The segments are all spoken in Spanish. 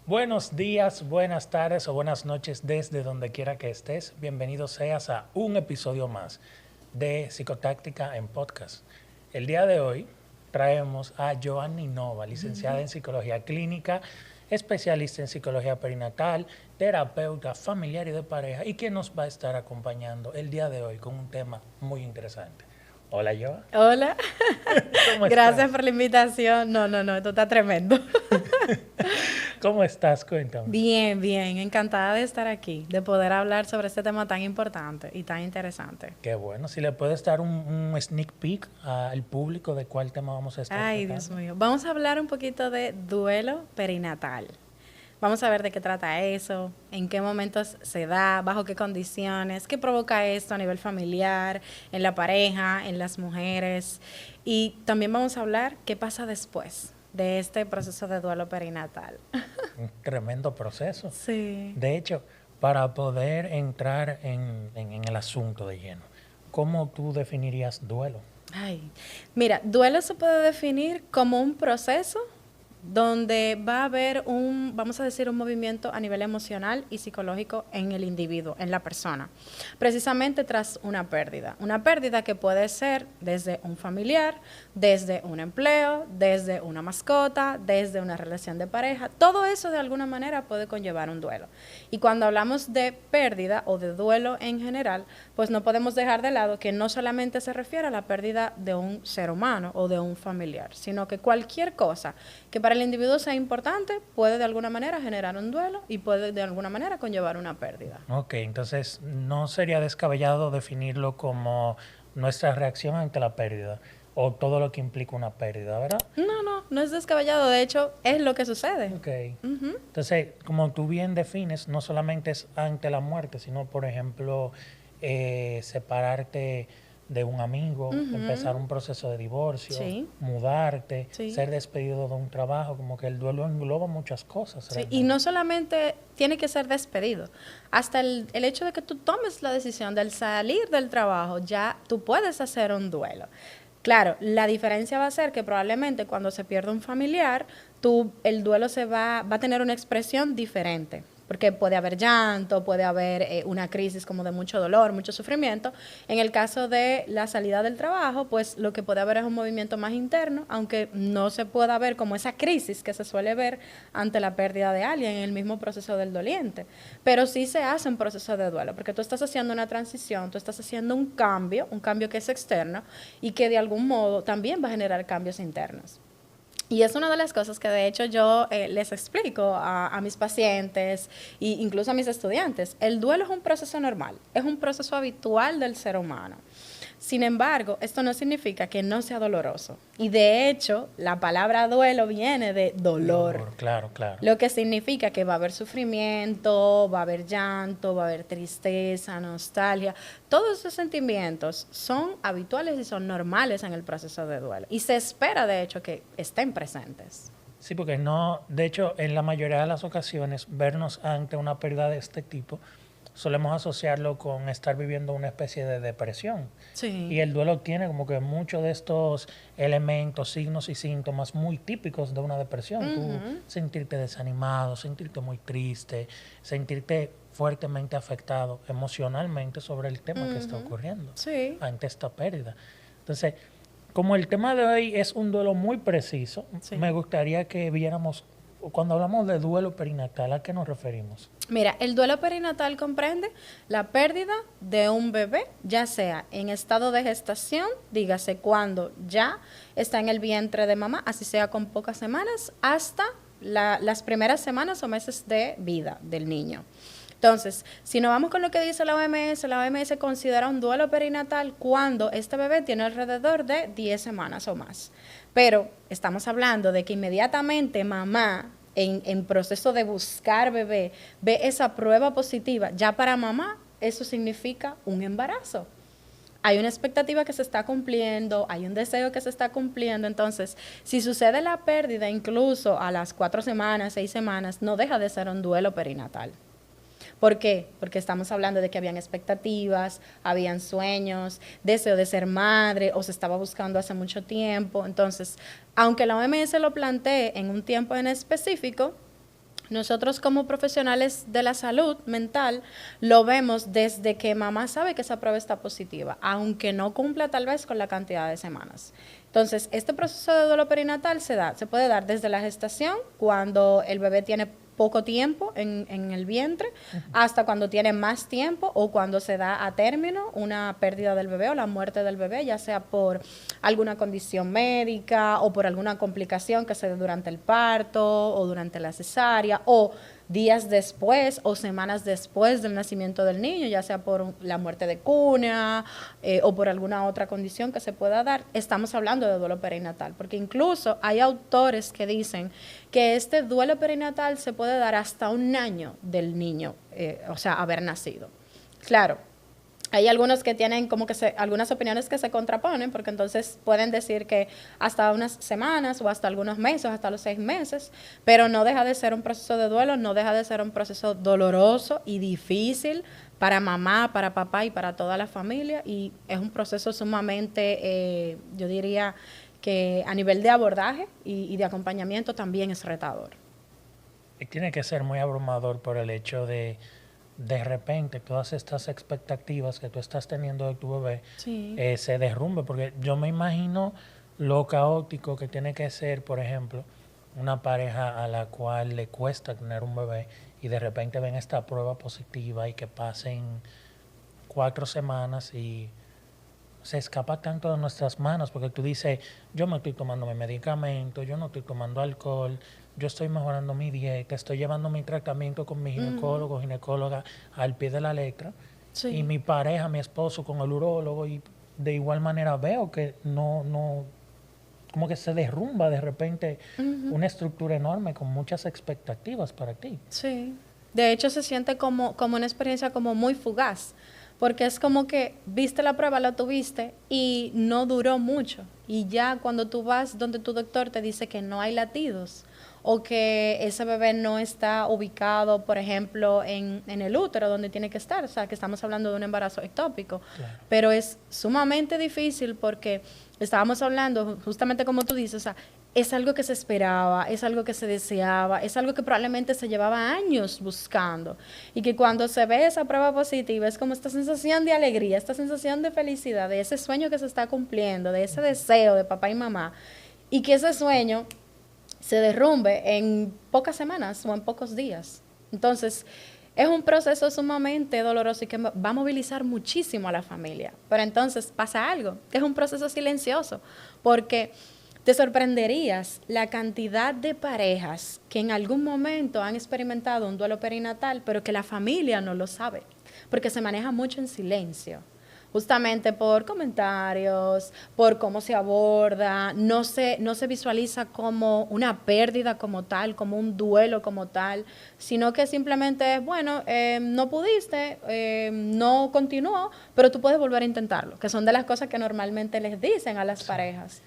Buenos días, buenas tardes o buenas noches desde donde quiera que estés. Bienvenido seas a un episodio más de Psicotáctica en Podcast. El día de hoy traemos a Joanny Nova, licenciada en Psicología Clínica, especialista en Psicología Perinatal, terapeuta familiar y de pareja y que nos va a estar acompañando el día de hoy con un tema muy interesante. Hola, Joa. Hola, ¿Cómo gracias estás? por la invitación. No, esto está tremendo. ¿Cómo estás? Cuéntame. Bien, bien, encantada de estar aquí, de poder hablar sobre este tema tan importante y tan interesante. Qué bueno. Si le puedes dar un sneak peek al público de cuál tema vamos a estar Ay, Dios tratando. mío. Vamos a hablar un poquito de duelo perinatal. Vamos a ver de qué trata eso, en qué momentos se da, bajo qué condiciones, qué provoca esto a nivel familiar, en la pareja, en las mujeres. Y también vamos a hablar qué pasa después de este proceso de duelo perinatal. Un tremendo proceso. Sí. De hecho, para poder entrar en el asunto de lleno, ¿cómo tú definirías duelo? Ay, mira, duelo se puede definir como un proceso donde va a haber vamos a decir, un movimiento a nivel emocional y psicológico en el individuo, en la persona, precisamente tras una pérdida que puede ser desde un familiar, desde un empleo, desde una mascota, desde una relación de pareja, todo eso de alguna manera puede conllevar un duelo. Y cuando hablamos de pérdida o de duelo en general, pues no podemos dejar de lado que no solamente se refiere a la pérdida de un ser humano o de un familiar, sino que cualquier cosa que para el individuo sea importante puede de alguna manera generar un duelo y puede de alguna manera conllevar una pérdida. Ok, entonces no sería descabellado definirlo como nuestra reacción ante la pérdida o todo lo que implica una pérdida, ¿verdad? No es descabellado, de hecho es lo que sucede. Ok. Entonces, como tú bien defines, no solamente es ante la muerte, sino, por ejemplo, separarte de un amigo, empezar un proceso de divorcio, Sí, mudarte, sí. ser despedido de un trabajo, como que el duelo engloba muchas cosas Sí, y realmente. no solamente tiene que ser despedido, hasta el hecho de que tú tomes la decisión del salir del trabajo, ya tú puedes hacer un duelo. Claro, la diferencia va a ser que probablemente cuando se pierde un familiar, el duelo va a tener una expresión diferente. Porque puede haber llanto, puede haber una crisis como de mucho dolor, mucho sufrimiento. En el caso de la salida del trabajo, pues lo que puede haber es un movimiento más interno, aunque no se pueda ver como esa crisis que se suele ver ante la pérdida de alguien en el mismo proceso del doliente. Pero sí se hace un proceso de duelo, porque tú estás haciendo una transición, tú estás haciendo un cambio que es externo y que de algún modo también va a generar cambios internos. Y es una de las cosas que de hecho yo les explico a mis pacientes e incluso a mis estudiantes. El duelo es un proceso normal, es un proceso habitual del ser humano. Sin embargo, esto no significa que no sea doloroso. Y de hecho, la palabra duelo viene de dolor. Dolor, claro, claro. Lo que significa que va a haber sufrimiento, va a haber llanto, va a haber tristeza, nostalgia. Todos esos sentimientos son habituales y son normales en el proceso de duelo. Y se espera, de hecho, que estén presentes. Sí, porque no, de hecho, en la mayoría de las ocasiones, vernos ante una pérdida de este tipo, solemos asociarlo con estar viviendo una especie de depresión. Y Sí. el duelo tiene como que muchos de estos elementos, signos y síntomas muy típicos de una depresión. Tú sentirte desanimado, sentirte muy triste, sentirte fuertemente afectado emocionalmente sobre el tema que está ocurriendo Sí. ante esta pérdida. Entonces, como el tema de hoy es un duelo muy preciso, me Sí. gustaría que viéramos, cuando hablamos de duelo perinatal, ¿a qué nos referimos? Mira, el duelo perinatal comprende la pérdida de un bebé, ya sea en estado de gestación, dígase cuando ya está en el vientre de mamá, así sea con pocas semanas, hasta las primeras semanas o meses de vida del niño. Entonces, si nos vamos con lo que dice la OMS considera un duelo perinatal cuando este bebé tiene alrededor de 10 semanas o más. Pero estamos hablando de que inmediatamente mamá, en proceso de buscar bebé, ve esa prueba positiva, ya para mamá eso significa un embarazo. Hay una expectativa que se está cumpliendo, hay un deseo que se está cumpliendo. Entonces, si sucede la pérdida incluso a las 4 semanas, 6 semanas, no deja de ser un duelo perinatal. ¿Por qué? Porque estamos hablando de que habían expectativas, habían sueños, deseo de ser madre o se estaba buscando hace mucho tiempo. Entonces, aunque la OMS lo plantee en un tiempo en específico, Nosotros como profesionales de la salud mental lo vemos desde que mamá sabe que esa prueba está positiva, aunque no cumpla tal vez con la cantidad de semanas. Entonces, este proceso de duelo perinatal se puede dar desde la gestación, cuando el bebé tiene poco tiempo en el vientre, hasta cuando tiene más tiempo o cuando se da a término una pérdida del bebé o la muerte del bebé, ya sea por alguna condición médica o por alguna complicación que se dé durante el parto o durante la cesárea o días después o semanas después del nacimiento del niño, ya sea por la muerte de cuna o por alguna otra condición que se pueda dar. Estamos hablando de duelo perinatal, porque incluso hay autores que dicen que este duelo perinatal se puede dar hasta 1 año del niño, o sea, haber nacido. Claro, hay algunos que tienen como que algunas opiniones que se contraponen, porque entonces pueden decir que hasta unas semanas o hasta algunos meses, hasta los 6 meses, pero no deja de ser un proceso de duelo, no deja de ser un proceso doloroso y difícil para mamá, para papá y para toda la familia, y es un proceso sumamente, yo diría que a nivel de abordaje y de acompañamiento también es retador. Y tiene que ser muy abrumador por el hecho de repente todas estas expectativas que tú estás teniendo de tu bebé Sí. Se derrumbe, porque yo me imagino lo caótico que tiene que ser, por ejemplo, una pareja a la cual le cuesta tener un bebé y de repente ven esta prueba positiva y que pasen 4 semanas y se escapa tanto de nuestras manos, porque tú dices, yo me estoy tomando mi medicamento, yo no estoy tomando alcohol, yo estoy mejorando mi dieta, estoy llevando mi tratamiento con mi ginecólogo, ginecóloga al pie de la letra, Sí. y mi pareja, mi esposo con el urólogo, y de igual manera veo que no, como que se derrumba de repente una estructura enorme con muchas expectativas para ti. Sí. De hecho, se siente como una experiencia como muy fugaz, porque es como que viste la prueba, la tuviste y no duró mucho. Y ya cuando tú vas donde tu doctor te dice que no hay latidos o que ese bebé no está ubicado, por ejemplo, en el útero donde tiene que estar, o sea, que estamos hablando de un embarazo ectópico. Claro. Pero es sumamente difícil porque estábamos hablando, justamente como tú dices, o sea, es algo que se esperaba, es algo que se deseaba, es algo que probablemente se llevaba años buscando. Y que cuando se ve esa prueba positiva es como esta sensación de alegría, esta sensación de felicidad, de ese sueño que se está cumpliendo, de ese deseo de papá y mamá. Y que ese sueño se derrumbe en pocas semanas o en pocos días. Entonces, es un proceso sumamente doloroso y que va a movilizar muchísimo a la familia. Pero entonces pasa algo, que es un proceso silencioso, porque te sorprenderías la cantidad de parejas que en algún momento han experimentado un duelo perinatal, pero que la familia no lo sabe, porque se maneja mucho en silencio. Justamente por comentarios, por cómo se aborda, no se visualiza como una pérdida como tal, como un duelo como tal, sino que simplemente es, bueno, no pudiste, no continuó, pero tú puedes volver a intentarlo, que son de las cosas que normalmente les dicen a las parejas.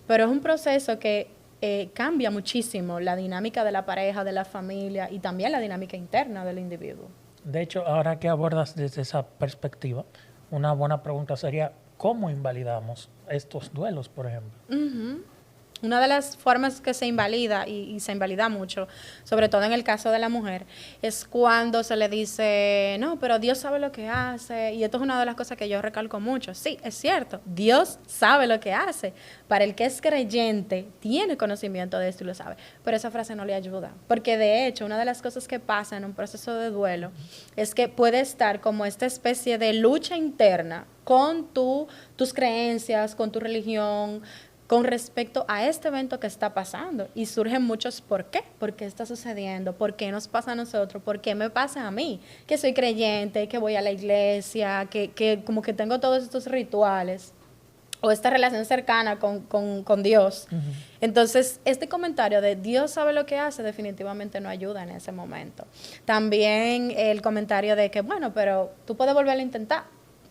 Pero es un proceso que cambia muchísimo la dinámica de la pareja, de la familia y también la dinámica interna del individuo. De hecho, ahora que abordas desde esa perspectiva, una buena pregunta sería, ¿cómo invalidamos estos duelos, por ejemplo? Una de las formas que se invalida, y se invalida mucho, sobre todo en el caso de la mujer, es cuando se le dice, no, pero Dios sabe lo que hace. Y esto es una de las cosas que yo recalco mucho. Sí, es cierto, Dios sabe lo que hace. Para el que es creyente, tiene conocimiento de esto y lo sabe. Pero esa frase no le ayuda. Porque de hecho, una de las cosas que pasa en un proceso de duelo es que puede estar como esta especie de lucha interna con tus creencias, con tu religión, con respecto a este evento que está pasando. Y surgen muchos ¿por qué? ¿Por qué está sucediendo? ¿Por qué nos pasa a nosotros? ¿Por qué me pasa a mí? Que soy creyente, que voy a la iglesia, que como que tengo todos estos rituales o esta relación cercana con Dios. Entonces, este comentario de Dios sabe lo que hace definitivamente no ayuda en ese momento. También el comentario de que, bueno, pero tú puedes volver a intentar.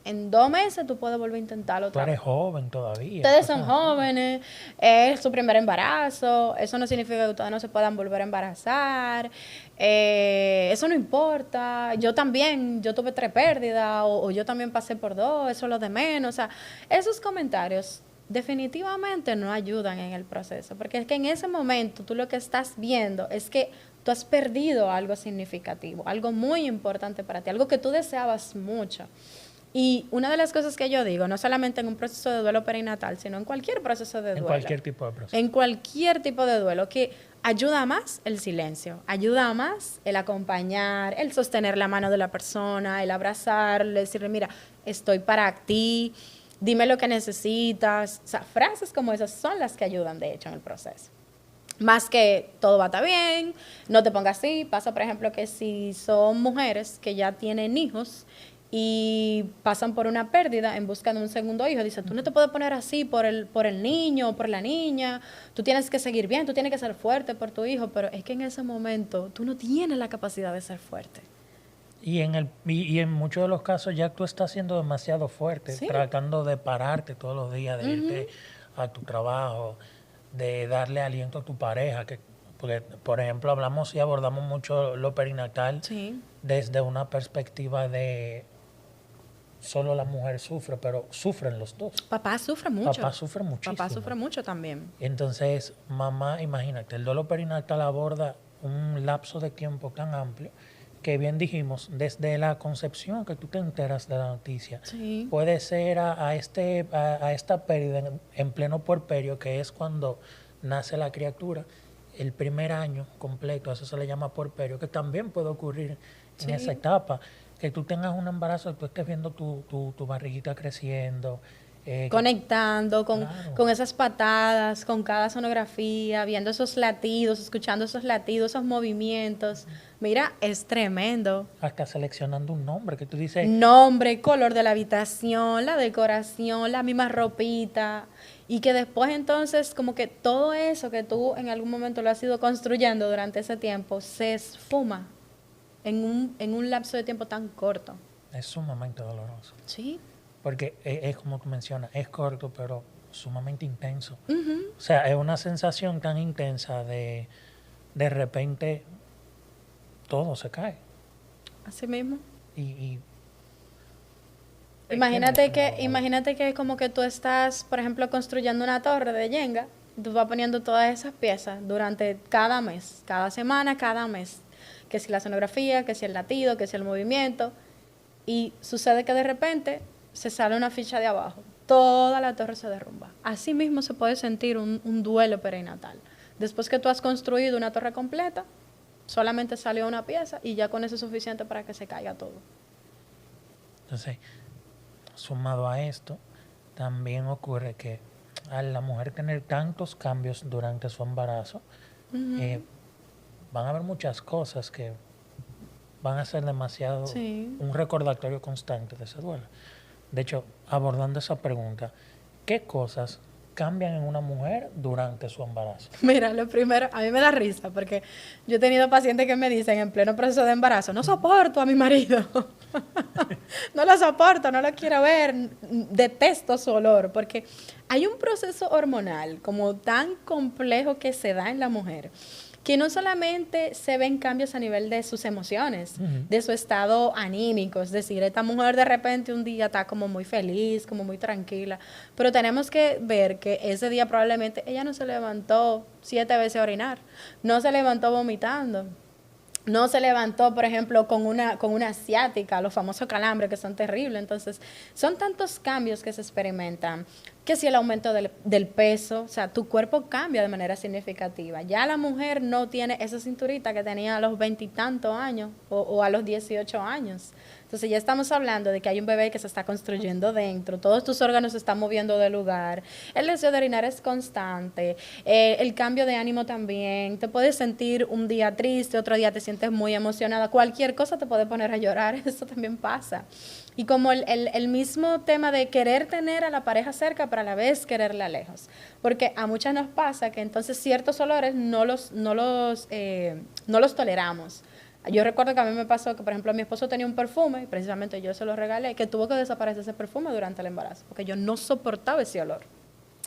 En 2 meses tú puedes volver a intentarlo otra vez. Tú eres joven todavía. Ustedes son jóvenes, es su primer embarazo, eso no significa que ustedes no se puedan volver a embarazar, eso no importa, yo tuve 3 pérdidas, o yo también pasé por 2, eso es lo de menos. O sea, esos comentarios definitivamente no ayudan en el proceso, porque es que en ese momento tú lo que estás viendo es que tú has perdido algo significativo, algo muy importante para ti, algo que tú deseabas mucho. Y una de las cosas que yo digo, no solamente en un proceso de duelo perinatal, sino en cualquier proceso de duelo. En cualquier tipo de proceso. En cualquier tipo de duelo, que ayuda más el silencio, ayuda más el acompañar, el sostener la mano de la persona, el abrazarle, decirle, mira, estoy para ti, dime lo que necesitas. O sea, frases como esas son las que ayudan, de hecho, en el proceso. Más que todo va a estar bien, no te pongas así. Pasa, por ejemplo, que si son mujeres que ya tienen hijos y pasan por una pérdida en busca de un segundo hijo, dice, tú no te puedes poner así por el niño o por la niña, tú tienes que seguir bien, tú tienes que ser fuerte por tu hijo, pero es que en ese momento tú no tienes la capacidad de ser fuerte. Y en muchos de los casos ya tú estás siendo demasiado fuerte, Sí. tratando de pararte todos los días, de irte a tu trabajo, de darle aliento a tu pareja, porque, por ejemplo, hablamos y abordamos mucho lo perinatal Sí. desde una perspectiva de solo la mujer sufre, pero sufren los dos. Papá sufre mucho. Papá sufre muchísimo. Papá sufre mucho también. Entonces, mamá, imagínate, el duelo perinatal aborda un lapso de tiempo tan amplio que bien dijimos, desde la concepción que tú te enteras de la noticia, Sí. puede ser a esta pérdida en pleno puerperio, que es cuando nace la criatura, el primer año completo, eso se le llama puerperio, que también puede ocurrir en Sí. esa etapa, que tú tengas un embarazo, que tú estés viendo tu barriguita creciendo, Conectando Claro. con esas patadas, con cada sonografía, viendo esos latidos, escuchando esos latidos, esos movimientos. Mira, es tremendo. hasta seleccionando un nombre, que tú dices, Nombre, color de la habitación, la decoración, la misma ropita. Y que después entonces como que todo eso que tú en algún momento lo has ido construyendo durante ese tiempo se esfuma en un lapso de tiempo tan corto. es sumamente doloroso. Sí. Porque es como tú mencionas, es corto, pero sumamente intenso. Ujú. O sea, es una sensación tan intensa de repente todo se cae. Así mismo. Y Imagínate que es como que tú estás, por ejemplo, construyendo una torre de Jenga, tú vas poniendo todas esas piezas durante cada mes, cada semana, cada mes. Que si la sonografía, que si el latido, que si el movimiento. Y sucede que de repente se sale una ficha de abajo. Toda la torre se derrumba. Así mismo se puede sentir un duelo perinatal. Después que tú has construido una torre completa, solamente salió una pieza y ya con eso es suficiente para que se caiga todo. entonces, sumado a esto, también ocurre que al la mujer tener tantos cambios durante su embarazo, van a haber muchas cosas que van a ser demasiado Sí. un recordatorio constante de ese duelo. De hecho, abordando esa pregunta, ¿qué cosas cambian en una mujer durante su embarazo? Mira, lo primero, a mí me da risa porque yo he tenido pacientes que me dicen en pleno proceso de embarazo, no soporto a mi marido, no lo soporto, no lo quiero ver, detesto su olor, porque hay un proceso hormonal como tan complejo que se da en la mujer, que no solamente se ven cambios a nivel de sus emociones, de su estado anímico, es decir, esta mujer de repente un día está como muy feliz, como muy tranquila, pero tenemos que ver que ese día probablemente ella no se levantó 7 veces a orinar, no se levantó vomitando, no se levantó, por ejemplo, con una ciática, los famosos calambres que son terribles. Entonces, son tantos cambios que se experimentan, que si el aumento del peso, o sea, tu cuerpo cambia de manera significativa. Ya la mujer no tiene esa cinturita que tenía a los 20 y tantos años o a los 18 años. Entonces ya estamos hablando de que hay un bebé que se está construyendo dentro, todos tus órganos se están moviendo de lugar, el deseo de orinar es constante, el cambio de ánimo también, te puedes sentir un día triste, otro día te sientes muy emocionada, cualquier cosa te puede poner a llorar, eso también pasa. Y como el mismo tema de querer tener a la pareja cerca, pero a la vez quererla lejos. Porque a muchas nos pasa que entonces ciertos olores no los toleramos. Yo recuerdo que a mí me pasó que, por ejemplo, mi esposo tenía un perfume, y precisamente yo se lo regalé, que tuvo que desaparecer ese perfume durante el embarazo, porque yo no soportaba ese olor.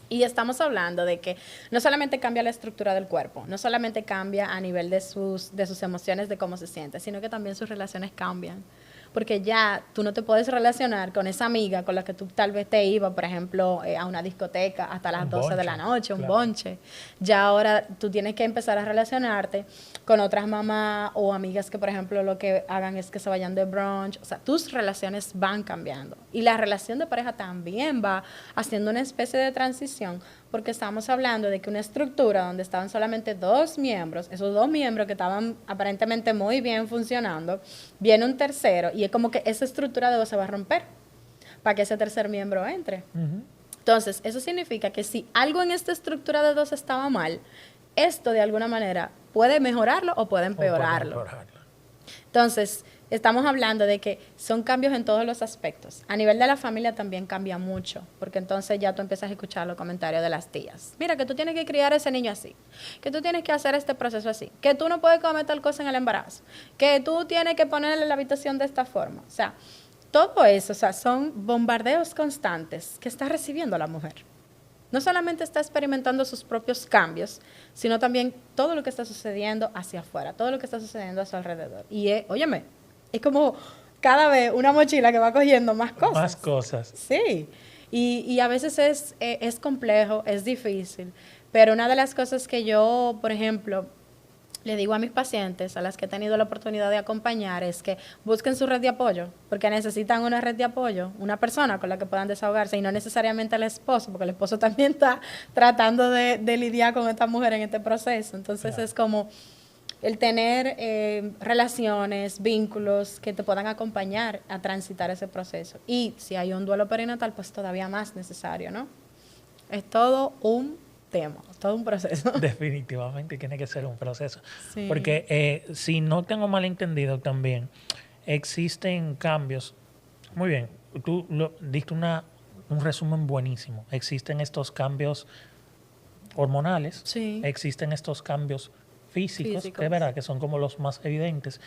Y estamos hablando de que no solamente cambia la estructura del cuerpo, no solamente cambia a nivel de sus emociones, de cómo se siente, sino que también sus relaciones cambian. porque ya tú no te puedes relacionar con esa amiga con la que tú tal vez te ibas, por ejemplo, a una discoteca hasta las Un 12 de la bonche, noche, un claro. bonche. Ya ahora tú tienes que empezar a relacionarte con otras mamás o amigas que, por ejemplo, lo que hagan es que se vayan de brunch. O sea, tus relaciones van cambiando. Y la relación de pareja también va haciendo una especie de transición, porque estamos hablando de que una estructura donde estaban solamente dos miembros, esos dos miembros que estaban aparentemente muy bien funcionando, viene un tercero y es como que esa estructura de dos se va a romper para que ese tercer miembro entre. Ujú. Entonces, eso significa que si algo en esta estructura de dos estaba mal, esto de alguna manera puede mejorarlo o puede O puede empeorarlo. mejorarla. Entonces, estamos hablando de que son cambios en todos los aspectos. A nivel de la familia también cambia mucho, porque entonces ya tú empiezas a escuchar los comentarios de las tías. Mira, que tú tienes que criar a ese niño así, que tú tienes que hacer este proceso así, que tú no puedes comer tal cosa en el embarazo, que tú tienes que ponerle la habitación de esta forma. O sea, todo eso, o sea, son bombardeos constantes que está recibiendo la mujer. No solamente está experimentando sus propios cambios, sino también todo lo que está sucediendo hacia afuera, todo lo que está sucediendo a su alrededor. Y óyeme, es como cada vez una mochila que va cogiendo más cosas. Más cosas. Sí, y a veces es complejo, es difícil, pero una de las cosas que yo, por ejemplo, le digo a mis pacientes, a las que he tenido la oportunidad de acompañar, es que busquen su red de apoyo, porque necesitan una red de apoyo, una persona con la que puedan desahogarse, y no necesariamente el esposo, porque el esposo también está tratando de lidiar con esta mujer en este proceso. Entonces Claro. es como el tener relaciones, vínculos que te puedan acompañar a transitar ese proceso. Y si hay un duelo perinatal, pues todavía más necesario, ¿no? Es todo un tema, todo un proceso. Definitivamente tiene que ser un proceso. Sí. Porque si no tengo mal entendido también, existen cambios. Muy bien, tú diste un resumen buenísimo. Existen estos cambios hormonales, Sí. existen estos cambios físicos, Físicos. que es verdad que son como los más evidentes.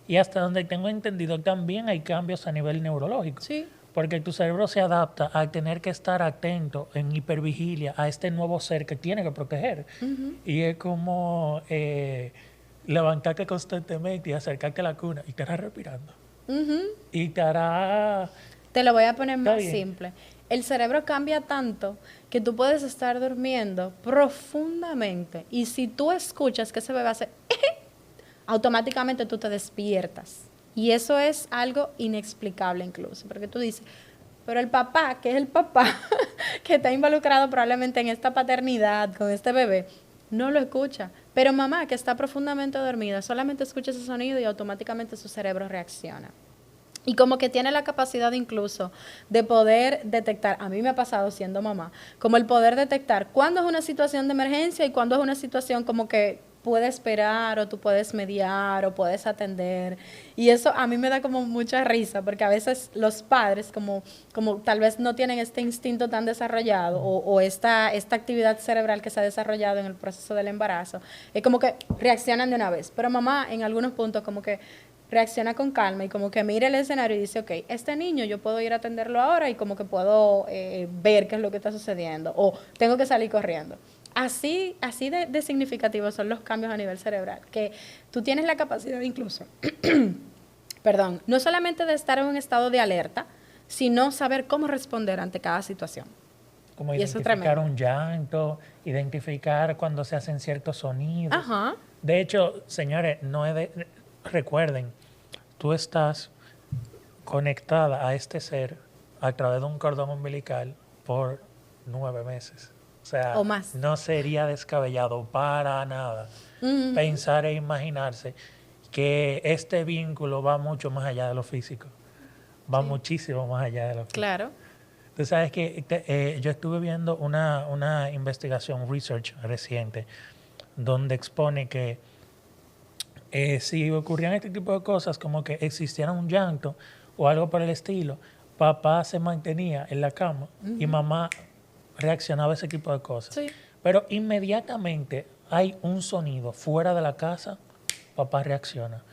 Y hasta donde tengo entendido también hay cambios a nivel neurológico. Sí. Porque tu cerebro se adapta a tener que estar atento en hipervigilia a este nuevo ser que tiene que proteger. Y es como levantarte constantemente y acercarte a la cuna y estarás respirando. Y estará... Te lo voy a poner Está más bien. simple. El cerebro cambia tanto que tú puedes estar durmiendo profundamente y si tú escuchas que ese bebé hace automáticamente tú te despiertas. Y eso es algo inexplicable incluso, porque tú dices, pero el papá, que es el papá, que está involucrado probablemente en esta paternidad con este bebé, no lo escucha. Pero mamá, que está profundamente dormida, solamente escucha ese sonido y automáticamente su cerebro reacciona. Y como que tiene la capacidad incluso de poder detectar, a mí me ha pasado siendo mamá, como el poder detectar cuándo es una situación de emergencia y cuándo es una situación como que puede esperar o tú puedes mediar o puedes atender. Y eso a mí me da como mucha risa porque a veces los padres como tal vez no tienen este instinto tan desarrollado o esta actividad cerebral que se ha desarrollado en el proceso del embarazo, es como que reaccionan de una vez. Pero mamá en algunos puntos como que reacciona con calma y como que mira el escenario y dice, ok, este niño yo puedo ir a atenderlo ahora y como que puedo ver qué es lo que está sucediendo o tengo que salir corriendo. Así de significativos son los cambios a nivel cerebral, que tú tienes la capacidad incluso, perdón, no solamente de estar en un estado de alerta, sino saber cómo responder ante cada situación. Como Y eso es identificar tremendo. un llanto, identificar cuando se hacen ciertos sonidos. Ajá. De hecho, señores, recuerden, tú estás conectada a este ser a través de un cordón umbilical por 9 meses. O sea, O más. no sería descabellado para nada pensar e imaginarse que este vínculo va mucho más allá de lo físico. Va muchísimo más allá de lo físico. Claro. Tú sabes que yo estuve viendo una investigación, research reciente, donde expone que si ocurrían este tipo de cosas, como que existiera un llanto o algo por el estilo, papá se mantenía en la cama y mamá reaccionaba a ese tipo de cosas. Sí. Pero inmediatamente hay un sonido fuera de la casa, papá reacciona.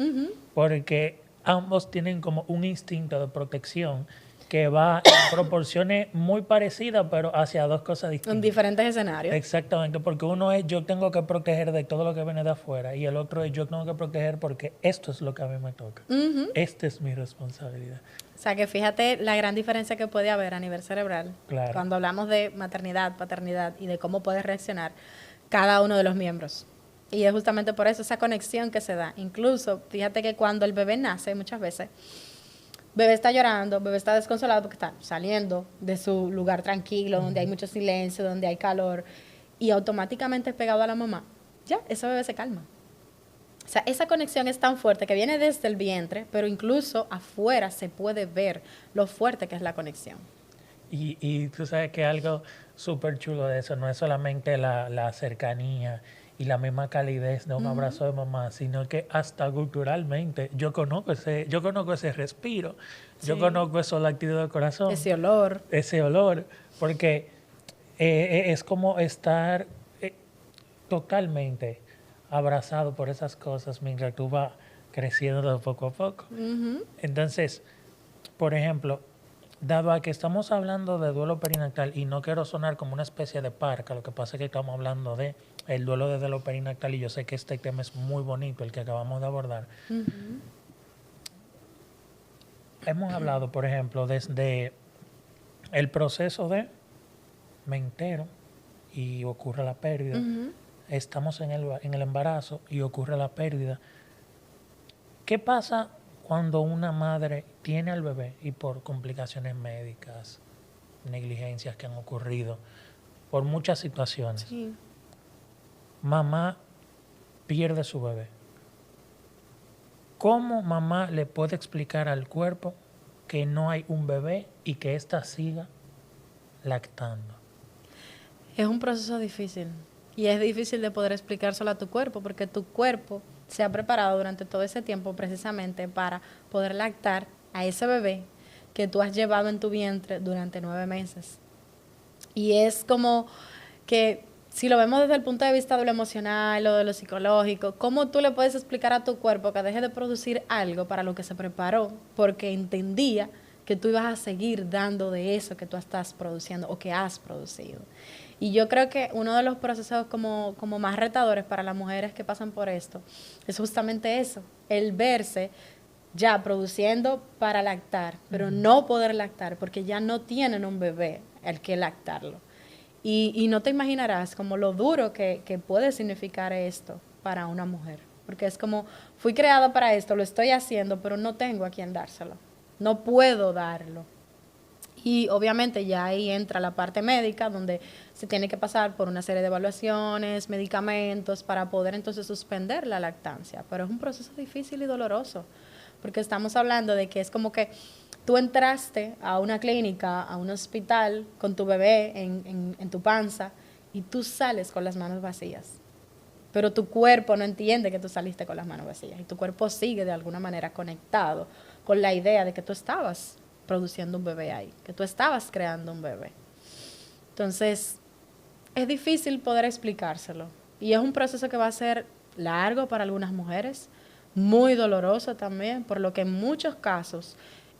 Porque ambos tienen como un instinto de protección que va en proporciones muy parecidas, pero hacia dos cosas En distintas. diferentes escenarios. Exactamente, porque uno es yo tengo que proteger de todo lo que viene de afuera y el otro es yo tengo que proteger porque esto es lo que a mí me toca. Esta es mi responsabilidad. O sea, que fíjate la gran diferencia que puede haber a nivel cerebral Claro. cuando hablamos de maternidad, paternidad y de cómo puede reaccionar cada uno de los miembros. Y es justamente por eso esa conexión que se da. Incluso, fíjate que cuando el bebé nace, muchas veces, bebé está llorando, bebé está desconsolado porque está saliendo de su lugar tranquilo, donde hay mucho silencio, donde hay calor, y automáticamente pegado a la mamá, ya, ese bebé se calma. O sea, esa conexión es tan fuerte que viene desde el vientre, pero incluso afuera se puede ver lo fuerte que es la conexión. Y tú sabes que algo súper chulo de eso no es solamente la cercanía y la misma calidez de un abrazo de mamá, sino que hasta culturalmente yo conozco ese respiro, yo Sí. conozco esos latidos del corazón, Ese olor. ese olor, porque es como estar totalmente abrazado por esas cosas mientras tú vas creciendo de poco a poco. Entonces, por ejemplo, dado a que estamos hablando de duelo perinatal y no quiero sonar como una especie de parca, lo que pasa es que estamos hablando de el duelo de duelo perinatal y yo sé que este tema es muy bonito, el que acabamos de abordar. Hemos hablado, por ejemplo, desde el proceso de me entero y ocurre la pérdida. Estamos en el embarazo y ocurre la pérdida. ¿Qué pasa cuando una madre tiene al bebé y por complicaciones médicas, negligencias que han ocurrido, por muchas situaciones, Sí. mamá pierde su bebé? ¿Cómo mamá le puede explicar al cuerpo que no hay un bebé y que ésta siga lactando? Es un proceso difícil y es difícil de poder explicárselo a tu cuerpo porque tu cuerpo se ha preparado durante todo ese tiempo precisamente para poder lactar a ese bebé que tú has llevado en tu vientre durante 9 meses. Y es como que si lo vemos desde el punto de vista de lo emocional o de lo psicológico, ¿cómo tú le puedes explicar a tu cuerpo que deje de producir algo para lo que se preparó? Porque entendía que tú ibas a seguir dando de eso que tú estás produciendo o que has producido. Y yo creo que uno de los procesos como más retadores para las mujeres que pasan por esto es justamente eso, el verse ya produciendo para lactar, pero no poder lactar porque ya no tienen un bebé al que lactarlo. Y no te imaginarás como lo duro que puede significar esto para una mujer. Porque es como, fui creada para esto, lo estoy haciendo, pero no tengo a quien dárselo. No puedo darlo. Y obviamente ya ahí entra la parte médica, donde se tiene que pasar por una serie de evaluaciones, medicamentos, para poder entonces suspender la lactancia. Pero es un proceso difícil y doloroso, porque estamos hablando de que es como que tú entraste a una clínica, a un hospital, con tu bebé en tu panza, y tú sales con las manos vacías. Pero tu cuerpo no entiende que tú saliste con las manos vacías, y tu cuerpo sigue de alguna manera conectado con la idea de que tú estabas produciendo un bebé ahí, que tú estabas creando un bebé. Entonces, es difícil poder explicárselo. Y es un proceso que va a ser largo para algunas mujeres, muy doloroso también, por lo que en muchos casos,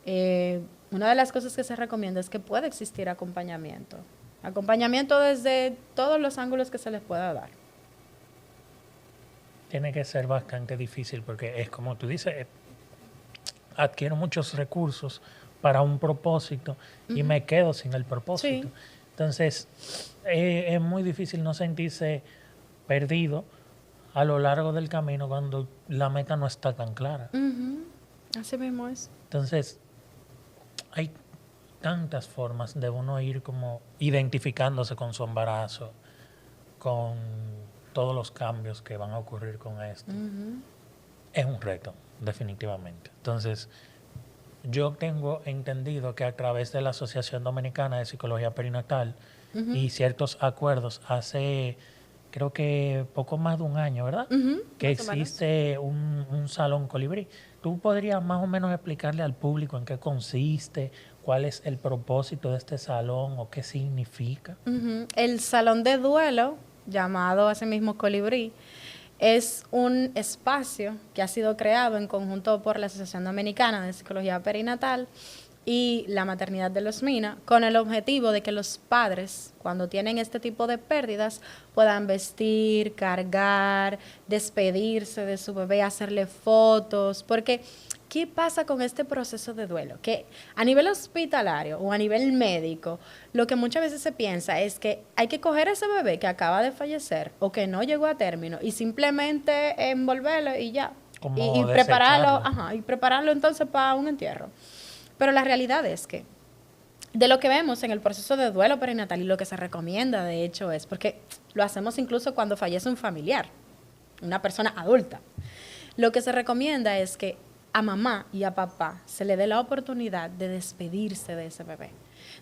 una de las cosas que se recomienda es que pueda existir acompañamiento. Acompañamiento desde todos los ángulos que se les pueda dar. Tiene que ser bastante difícil porque es como tú dices, adquiero muchos recursos para un propósito y me quedo sin el propósito. Sí. Entonces, es muy difícil no sentirse perdido a lo largo del camino cuando la meta no está tan clara. Así mismo es. Entonces, hay tantas formas de uno ir como identificándose con su embarazo, con todos los cambios que van a ocurrir con esto. Es un reto, definitivamente. Entonces, yo tengo entendido que a través de la Asociación Dominicana de Psicología Perinatal y ciertos acuerdos hace, creo que poco más de un año, ¿verdad? Que existe un salón colibrí. ¿Tú podrías más o menos explicarle al público en qué consiste, cuál es el propósito de este salón o qué significa? El salón de duelo, llamado así mismo Colibrí, es un espacio que ha sido creado en conjunto por la Asociación Dominicana de Psicología Perinatal y la maternidad de los Mina, con el objetivo de que los padres, cuando tienen este tipo de pérdidas, puedan vestir, cargar, despedirse de su bebé, hacerle fotos, porque ¿qué pasa con este proceso de duelo? Que a nivel hospitalario o a nivel médico, lo que muchas veces se piensa es que hay que coger a ese bebé que acaba de fallecer o que no llegó a término y simplemente envolverlo y ya. Y prepararlo, y prepararlo entonces para un entierro. Pero la realidad es que de lo que vemos en el proceso de duelo perinatal y lo que se recomienda, de hecho, es porque lo hacemos incluso cuando fallece un familiar, una persona adulta. Lo que se recomienda es que a mamá y a papá se le dé la oportunidad de despedirse de ese bebé,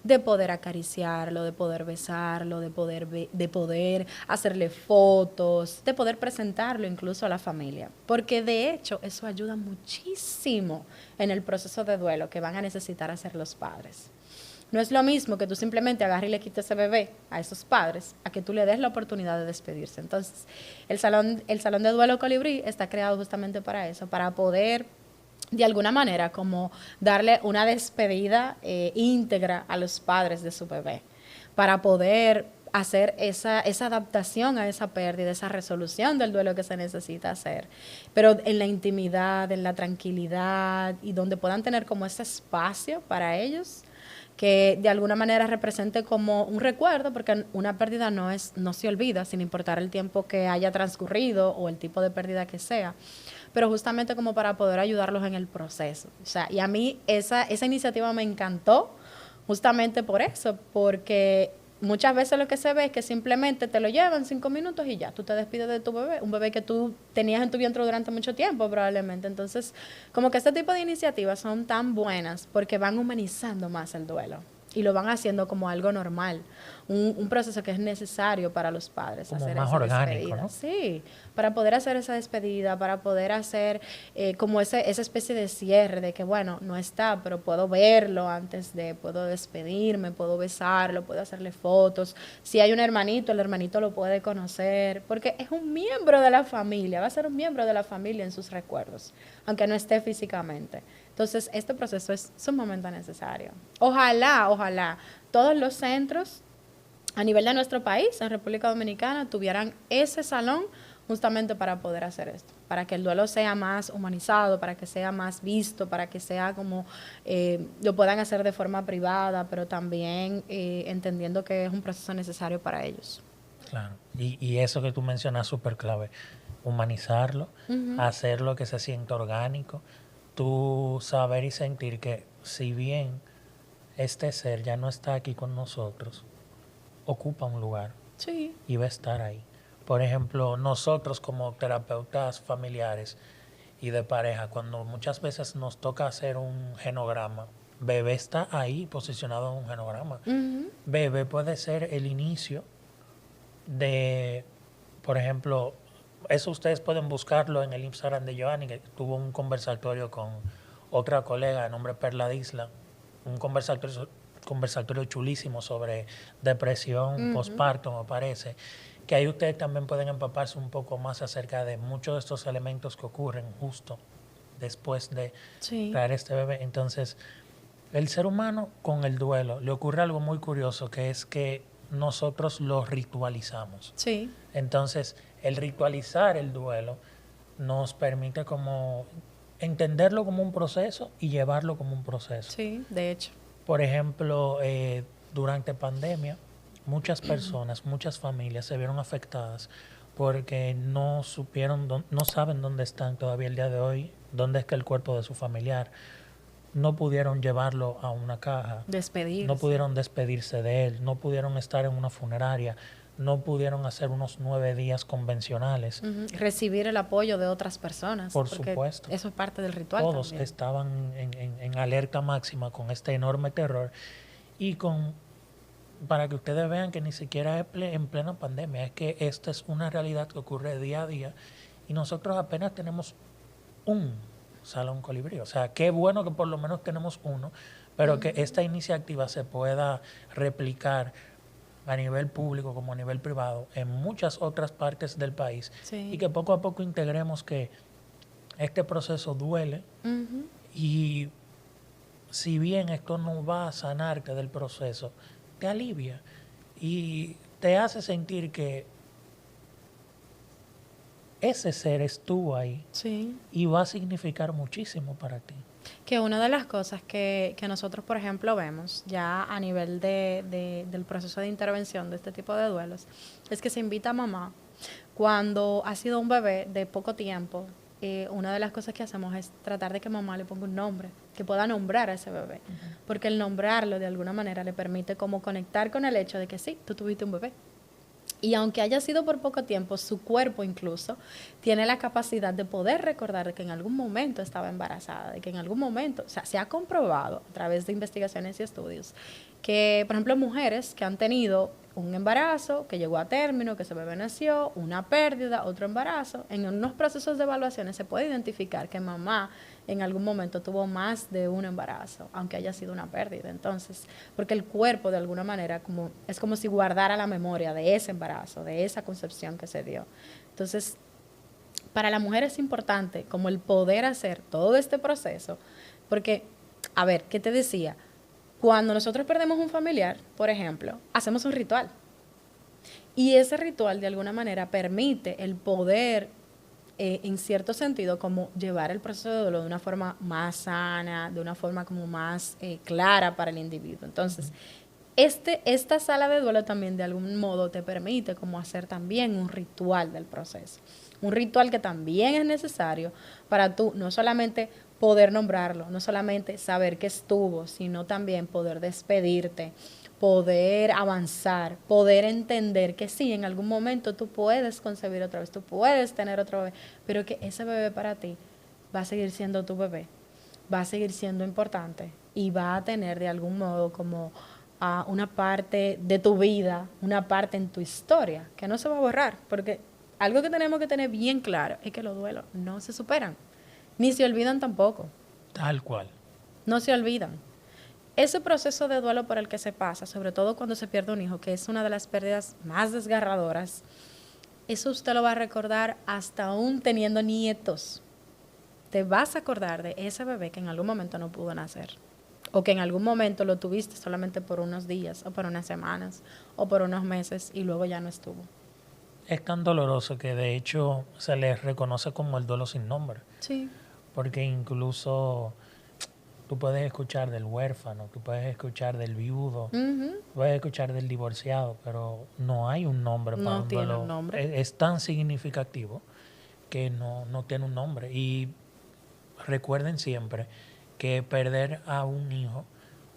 de poder acariciarlo, de poder besarlo, de poder hacerle fotos, de poder presentarlo incluso a la familia. Porque de hecho eso ayuda muchísimo en el proceso de duelo que van a necesitar hacer los padres. No es lo mismo que tú simplemente agarres y le quites ese bebé a esos padres, a que tú le des la oportunidad de despedirse. Entonces, el salón de duelo Colibrí está creado justamente para eso, para poder de alguna manera como darle una despedida íntegra a los padres de su bebé, para poder hacer esa adaptación a esa pérdida, esa resolución del duelo que se necesita hacer, pero en la intimidad, en la tranquilidad y donde puedan tener como ese espacio para ellos que de alguna manera represente como un recuerdo, porque una pérdida no se olvida, sin importar el tiempo que haya transcurrido o el tipo de pérdida que sea, pero justamente como para poder ayudarlos en el proceso. O sea, y a mí esa iniciativa me encantó justamente por eso, porque muchas veces lo que se ve es que simplemente te lo llevan 5 minutos y ya, tú te despides de tu bebé, un bebé que tú tenías en tu vientre durante mucho tiempo probablemente. Entonces, como que este tipo de iniciativas son tan buenas porque van humanizando más el duelo y lo van haciendo como algo normal, un proceso que es necesario para los padres. Como hacer más esa orgánico, despedida. ¿no? Sí, para poder hacer esa despedida, para poder hacer como esa especie de cierre de que, bueno, no está, pero puedo verlo antes de, puedo despedirme, puedo besarlo, puedo hacerle fotos. Si hay un hermanito, el hermanito lo puede conocer, porque es un miembro de la familia, va a ser un miembro de la familia en sus recuerdos, aunque no esté físicamente. Entonces, este proceso es sumamente necesario. Ojalá todos los centros a nivel de nuestro país, en República Dominicana, tuvieran ese salón justamente para poder hacer esto, para que el duelo sea más humanizado, para que sea más visto, para que sea como lo puedan hacer de forma privada, pero también entendiendo que es un proceso necesario para ellos. Claro, y eso que tú mencionas es súper clave, humanizarlo, hacerlo que se sienta orgánico, tú saber y sentir que si bien este ser ya no está aquí con nosotros, ocupa un lugar Sí. y va a estar ahí. Por ejemplo, nosotros como terapeutas familiares y de pareja, cuando muchas veces nos toca hacer un genograma, bebé está ahí posicionado en un genograma. Bebé puede ser el inicio de, por ejemplo, eso ustedes pueden buscarlo en el Instagram de Joanny, que tuvo un conversatorio con otra colega de nombre Perla Disla, un conversatorio chulísimo sobre depresión postparto, me parece, que ahí ustedes también pueden empaparse un poco más acerca de muchos de estos elementos que ocurren justo después de traer este bebé. Entonces, el ser humano con el duelo le ocurre algo muy curioso, que es que nosotros lo ritualizamos. Sí. Entonces, el ritualizar el duelo nos permite como entenderlo como un proceso y llevarlo como un proceso. Sí, de hecho. Por ejemplo, durante pandemia, muchas personas, muchas familias se vieron afectadas porque no supieron, no saben dónde están todavía el día de hoy, dónde es que el cuerpo de su familiar. No pudieron llevarlo a una caja. Despedirse. No pudieron despedirse de él, no pudieron estar en una funeraria, no pudieron hacer unos 9 días convencionales. Recibir el apoyo de otras personas. Por supuesto. Eso es parte del ritual. Todos también. estaban en alerta máxima con este enorme terror y para que ustedes vean que ni siquiera es en plena pandemia, es que esta es una realidad que ocurre día a día y nosotros apenas tenemos un Salón Colibrí. O sea, qué bueno que por lo menos tenemos uno, pero que esta iniciativa se pueda replicar a nivel público como a nivel privado en muchas otras partes del país y que poco a poco integremos que este proceso duele y si bien esto no va a sanarte del proceso, te alivia y te hace sentir que ese ser estuvo ahí Sí. y va a significar muchísimo para ti. Que una de las cosas que nosotros, por ejemplo, vemos ya a nivel del proceso de intervención de este tipo de duelos, es que se invita a mamá cuando ha sido un bebé de poco tiempo. Una de las cosas que hacemos es tratar de que mamá le ponga un nombre, que pueda nombrar a ese bebé, porque el nombrarlo de alguna manera le permite como conectar con el hecho de que sí, tú tuviste un bebé. Y aunque haya sido por poco tiempo, su cuerpo incluso tiene la capacidad de poder recordar de que en algún momento estaba embarazada, de que en algún momento, o sea, se ha comprobado a través de investigaciones y estudios que, por ejemplo, mujeres que han tenido un embarazo, que llegó a término, que ese bebé nació, una pérdida, otro embarazo, en unos procesos de evaluaciones se puede identificar que mamá en algún momento tuvo más de un embarazo, aunque haya sido una pérdida. Entonces, porque el cuerpo de alguna manera es como si guardara la memoria de ese embarazo, de esa concepción que se dio. Entonces, para la mujer es importante como el poder hacer todo este proceso, porque, a ver, ¿qué te decía? Cuando nosotros perdemos un familiar, por ejemplo, hacemos un ritual. Y ese ritual de alguna manera permite el poder, en cierto sentido, como llevar el proceso de duelo de una forma más sana, de una forma como más clara para el individuo. Entonces, esta sala de duelo también de algún modo te permite como hacer también un ritual del proceso. Un ritual que también es necesario para tú no solamente poder nombrarlo, no solamente saber que estuvo, sino también poder despedirte, poder avanzar, poder entender que sí, en algún momento tú puedes concebir otra vez, tú puedes tener otro bebé, pero que ese bebé para ti va a seguir siendo tu bebé, va a seguir siendo importante y va a tener de algún modo como una parte de tu vida, una parte en tu historia, que no se va a borrar, porque algo que tenemos que tener bien claro es que los duelos no se superan, ni se olvidan tampoco. Tal cual. No se olvidan. Ese proceso de duelo por el que se pasa, sobre todo cuando se pierde un hijo, que es una de las pérdidas más desgarradoras, eso usted lo va a recordar hasta aún teniendo nietos. Te vas a acordar de ese bebé que en algún momento no pudo nacer, o que en algún momento lo tuviste solamente por unos días, o por unas semanas, o por unos meses, y luego ya no estuvo. Es tan doloroso que de hecho se le reconoce como el duelo sin nombre. Sí. Porque incluso tú puedes escuchar del huérfano, tú puedes escuchar del viudo, puedes escuchar del divorciado, pero no hay un nombre para No un tiene duelo. un nombre. Es tan significativo que no tiene un nombre. Y recuerden siempre que perder a un hijo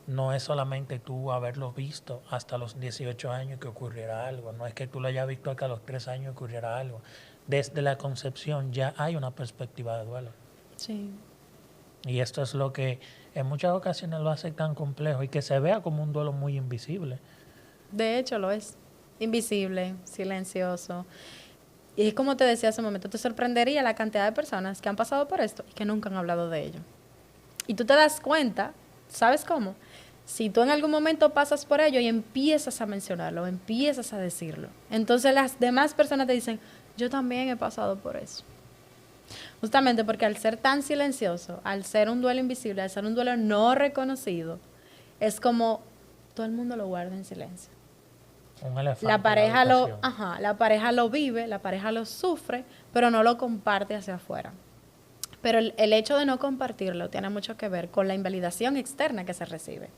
no es solamente tú haberlo visto hasta los 18 años que ocurriera algo, no es que tú lo hayas visto hasta los 3 años que ocurriera algo. Desde la concepción ya hay una perspectiva de duelo. Sí. Y esto es lo que en muchas ocasiones lo hace tan complejo y que se vea como un duelo muy invisible. De hecho, lo es. Invisible, silencioso. Y es como te decía hace un momento, te sorprendería la cantidad de personas que han pasado por esto y que nunca han hablado de ello. Y tú te das cuenta, ¿sabes cómo? Si tú en algún momento pasas por ello y empiezas a mencionarlo, empiezas a decirlo, entonces las demás personas te dicen, yo también he pasado por eso. Justamente porque al ser tan silencioso, al ser un duelo invisible, al ser un duelo no reconocido, es como todo el mundo lo guarda en silencio. Un elefante La en pareja la habitación. la pareja lo vive, la pareja lo sufre, pero no lo comparte hacia afuera. Pero el hecho de no compartirlo tiene mucho que ver con la invalidación externa que se recibe,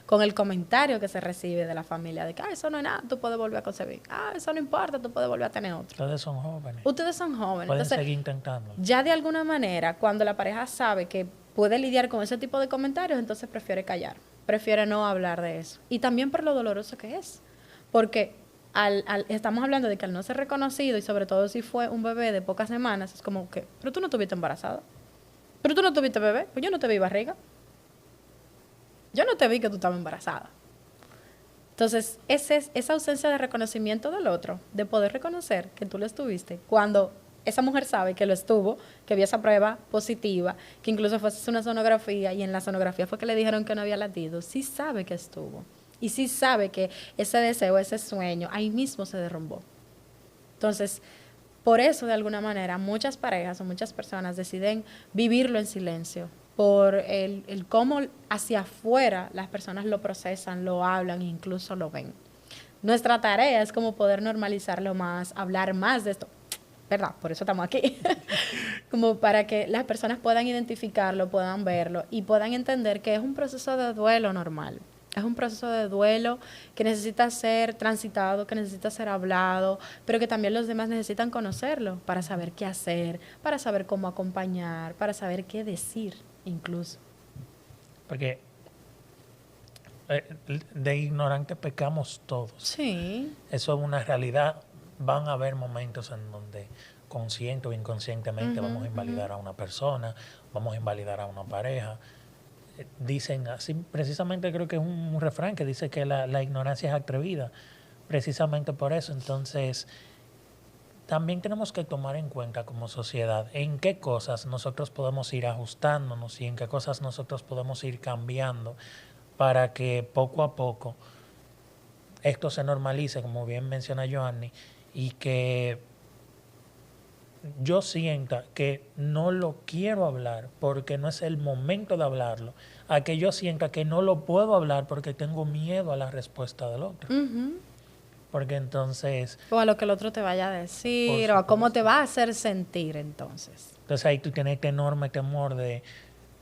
con el comentario que se recibe de la familia, de que eso no es nada, tú puedes volver a concebir, eso no importa, tú puedes volver a tener otro. Ustedes son jóvenes. Ustedes son jóvenes. Pueden Entonces, seguir intentando. ya de alguna manera, cuando la pareja sabe que puede lidiar con ese tipo de comentarios, entonces prefiere callar, prefiere no hablar de eso. Y también por lo doloroso que es, porque estamos hablando de que al no ser reconocido, y sobre todo si fue un bebé de pocas semanas, es como que, pero tú no estuviste embarazada, pero tú no tuviste bebé, pues yo no te vi barriga, yo no te vi que tú estabas embarazada. Entonces, esa ausencia de reconocimiento del otro, de poder reconocer que tú lo estuviste, cuando esa mujer sabe que lo estuvo, que vio esa prueba positiva, que incluso fue una sonografía y en la sonografía fue que le dijeron que no había latido, sí sabe que estuvo. Y sí sabe que ese deseo, ese sueño, ahí mismo se derrumbó. Entonces, por eso, de alguna manera, muchas parejas o muchas personas deciden vivirlo en silencio, por el cómo hacia afuera las personas lo procesan, lo hablan e incluso lo ven. Nuestra tarea es como poder normalizarlo más, hablar más de esto, ¿verdad? Por eso estamos aquí. Como para que las personas puedan identificarlo, puedan verlo y puedan entender que es un proceso de duelo normal. Es un proceso de duelo que necesita ser transitado, que necesita ser hablado, pero que también los demás necesitan conocerlo para saber qué hacer, para saber cómo acompañar, para saber qué decir incluso. Porque de ignorante pecamos todos. Sí. Eso es una realidad. Van a haber momentos en donde consciente o inconscientemente vamos a invalidar a una persona, vamos a invalidar a una pareja. Dicen así, precisamente creo que es un refrán que dice que la ignorancia es atrevida, precisamente por eso. Entonces, también tenemos que tomar en cuenta como sociedad en qué cosas nosotros podemos ir ajustándonos y en qué cosas nosotros podemos ir cambiando para que poco a poco esto se normalice, como bien menciona Joanny, y que yo sienta que no lo quiero hablar porque no es el momento de hablarlo, a que yo sienta que no lo puedo hablar porque tengo miedo a la respuesta del otro. Porque entonces... O a lo que el otro te vaya a decir, o a cómo te va a hacer sentir entonces. Entonces ahí tú tienes este enorme temor de,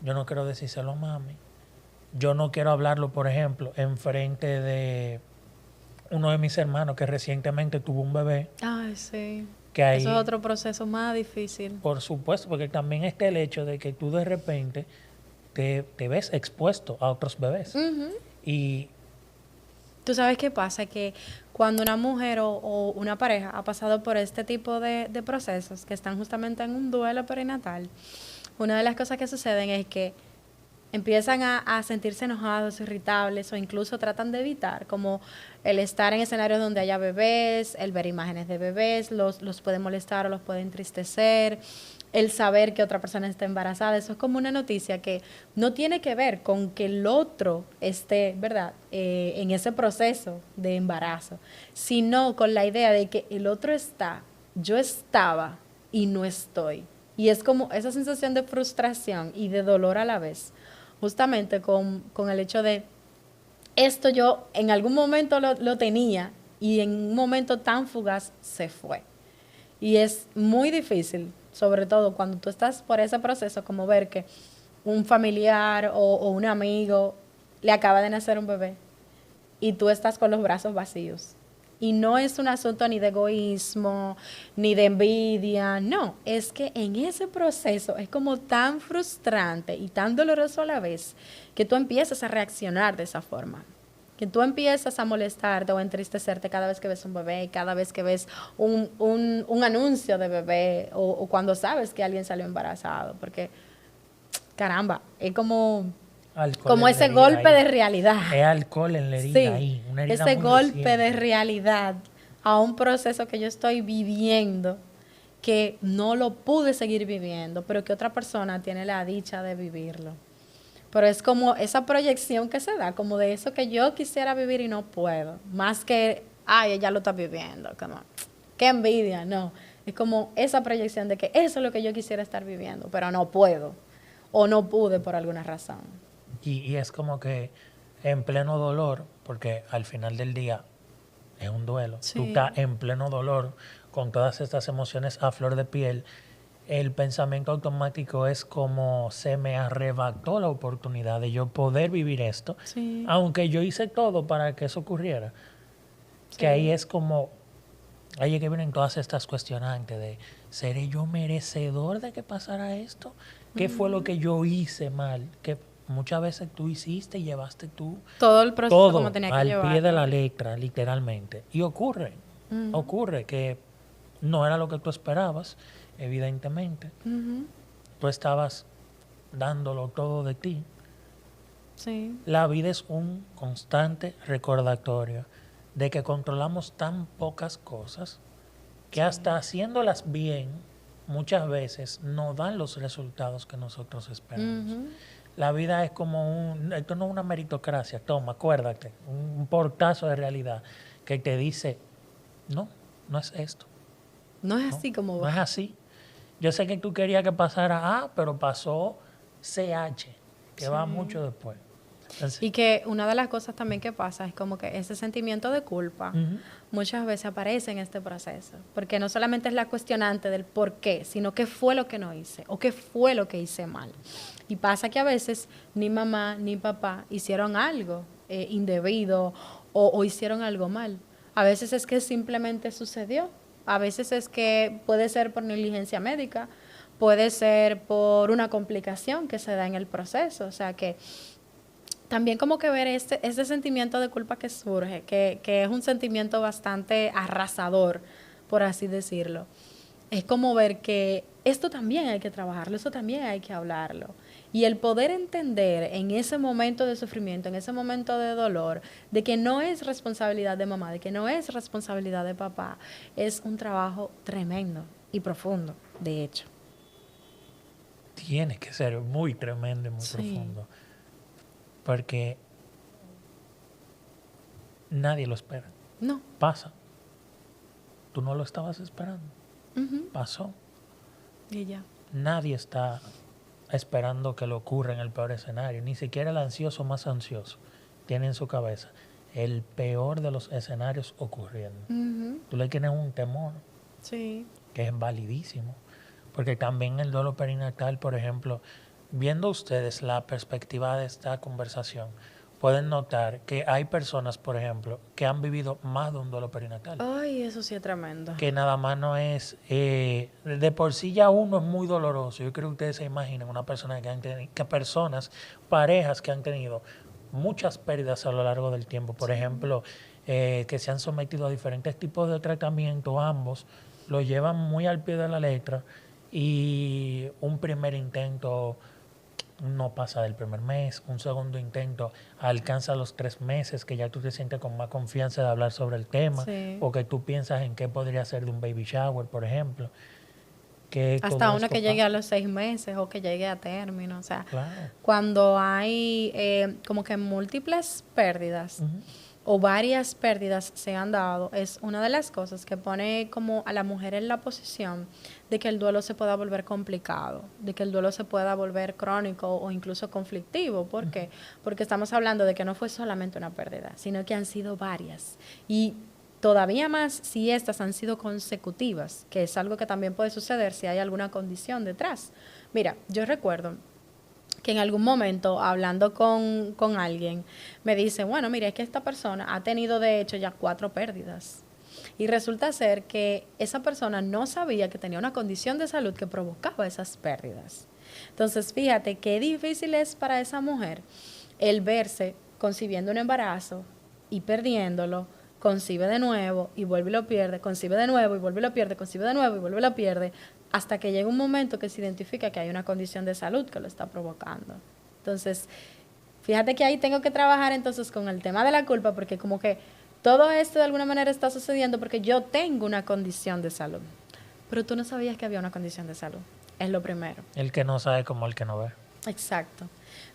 yo no quiero decírselo a mami, yo no quiero hablarlo, por ejemplo, en frente de uno de mis hermanos que recientemente tuvo un bebé. Ay, sí. Que ahí, eso es otro proceso más difícil. Por supuesto, porque también está el hecho de que tú de repente te ves expuesto a otros bebés. Y tú sabes qué pasa, que cuando una mujer o una pareja ha pasado por este tipo de procesos que están justamente en un duelo perinatal, una de las cosas que suceden es que empiezan a sentirse enojados, irritables o incluso tratan de evitar, como el estar en escenarios donde haya bebés, el ver imágenes de bebés, los puede molestar o los puede entristecer, el saber que otra persona está embarazada. Eso es como una noticia que no tiene que ver con que el otro esté, ¿verdad?, en ese proceso de embarazo, sino con la idea de que el otro está, yo estaba y no estoy. Y es como esa sensación de frustración y de dolor a la vez, justamente con el hecho de esto yo en algún momento lo tenía y en un momento tan fugaz se fue. Y es muy difícil, sobre todo cuando tú estás por ese proceso, como ver que un familiar o un amigo le acaba de nacer un bebé y tú estás con los brazos vacíos. Y no es un asunto ni de egoísmo, ni de envidia, no, es que en ese proceso es como tan frustrante y tan doloroso a la vez que tú empiezas a reaccionar de esa forma. Que tú empiezas a molestarte o a entristecerte cada vez que ves un bebé, cada vez que ves un anuncio de bebé o cuando sabes que alguien salió embarazado, porque caramba, es como ese golpe de realidad. Es alcohol en la herida, sí, ahí, una herida ese muy golpe reciente de realidad a un proceso que yo estoy viviendo, que no lo pude seguir viviendo, pero que otra persona tiene la dicha de vivirlo. Pero es como esa proyección que se da, como de eso que yo quisiera vivir y no puedo. Más que, ay, ella lo está viviendo, como, qué envidia, no. Es como esa proyección de que eso es lo que yo quisiera estar viviendo, pero no puedo o no pude por alguna razón. Y es como que en pleno dolor, porque al final del día es un duelo, sí, tú estás en pleno dolor con todas estas emociones a flor de piel, el pensamiento automático es como se me arrebató la oportunidad de yo poder vivir esto, sí, aunque yo hice todo para que eso ocurriera. Sí. Que ahí es como, ahí es que vienen todas estas cuestionantes de, ¿seré yo merecedor de que pasara esto? ¿Qué fue lo que yo hice mal? ¿Qué muchas veces tú hiciste y llevaste tú todo el proceso todo como tenía que al llevar, pie de la letra, literalmente? Y ocurre que no era lo que tú esperabas, evidentemente. Tú estabas dándolo todo de ti. Sí. La vida es un constante recordatorio de que controlamos tan pocas cosas que hasta haciéndolas bien muchas veces no dan los resultados que nosotros esperamos. La vida es como esto no es una meritocracia, toma, acuérdate, un portazo de realidad que te dice, no es esto. No es así como va. No es así. Yo sé que tú querías que pasara A, pero pasó CH, que va mucho después. Entonces, Y que una de las cosas también que pasa es como que ese sentimiento de culpa muchas veces aparece en este proceso, porque no solamente es la cuestionante del por qué, sino qué fue lo que no hice o qué fue lo que hice mal. Y pasa que a veces ni mamá ni papá hicieron algo indebido o hicieron algo mal. A veces es que simplemente sucedió, a veces es que puede ser por negligencia médica, puede ser por una complicación que se da en el proceso, o sea que también como que ver este sentimiento de culpa que surge, que es un sentimiento bastante arrasador, por así decirlo. Es como ver que esto también hay que trabajarlo, eso también hay que hablarlo. Y el poder entender en ese momento de sufrimiento, en ese momento de dolor, de que no es responsabilidad de mamá, de que no es responsabilidad de papá, es un trabajo tremendo y profundo, de hecho. tiene que ser muy tremendo y muy profundo. Porque nadie lo espera. No. Pasa. Tú no lo estabas esperando. Pasó. Y ya. Nadie está esperando que le ocurra en el peor escenario. Ni siquiera el ansioso más ansioso tiene en su cabeza el peor de los escenarios ocurriendo. Tú le tienes un temor Sí. que es validísimo. Porque también el duelo perinatal, por ejemplo, viendo ustedes la perspectiva de esta conversación, pueden notar que hay personas, por ejemplo, que han vivido más de un duelo perinatal. Ay, eso sí es tremendo. Que nada más no es, de por sí ya uno es muy doloroso. Yo creo que ustedes se imaginen una persona que han tenido, que personas, parejas que han tenido muchas pérdidas a lo largo del tiempo. Por ejemplo, que se han sometido a diferentes tipos de tratamiento, ambos lo llevan muy al pie de la letra y un primer intento no pasa del primer mes, un segundo intento alcanza los 3 meses, que ya tú te sientes con más confianza de hablar sobre el tema, o que tú piensas en qué podría ser de un baby shower, por ejemplo. Que hasta uno que llegue a los 6 meses o que llegue a término. O sea, cuando hay como que múltiples pérdidas o varias pérdidas se han dado, es una de las cosas que pone como a la mujer en la posición de que el duelo se pueda volver complicado, de que el duelo se pueda volver crónico o incluso conflictivo. ¿Por qué? Porque estamos hablando de que no fue solamente una pérdida, sino que han sido varias. Y todavía más si estas han sido consecutivas, que es algo que también puede suceder si hay alguna condición detrás. Mira, yo recuerdo que en algún momento, hablando con alguien, me dice, bueno, mira, es que esta persona ha tenido de hecho ya 4 pérdidas. Y resulta ser que esa persona no sabía que tenía una condición de salud que provocaba esas pérdidas. Entonces, fíjate qué difícil es para esa mujer el verse concibiendo un embarazo y perdiéndolo, concibe de nuevo y vuelve y lo pierde, concibe de nuevo y vuelve y lo pierde, concibe de nuevo y vuelve y lo pierde, hasta que llega un momento que se identifica que hay una condición de salud que lo está provocando. Entonces, fíjate que ahí tengo que trabajar entonces con el tema de la culpa, porque como que todo esto de alguna manera está sucediendo porque yo tengo una condición de salud, pero tú no sabías que había una condición de salud, es lo primero. El que no sabe como el que no ve. Exacto.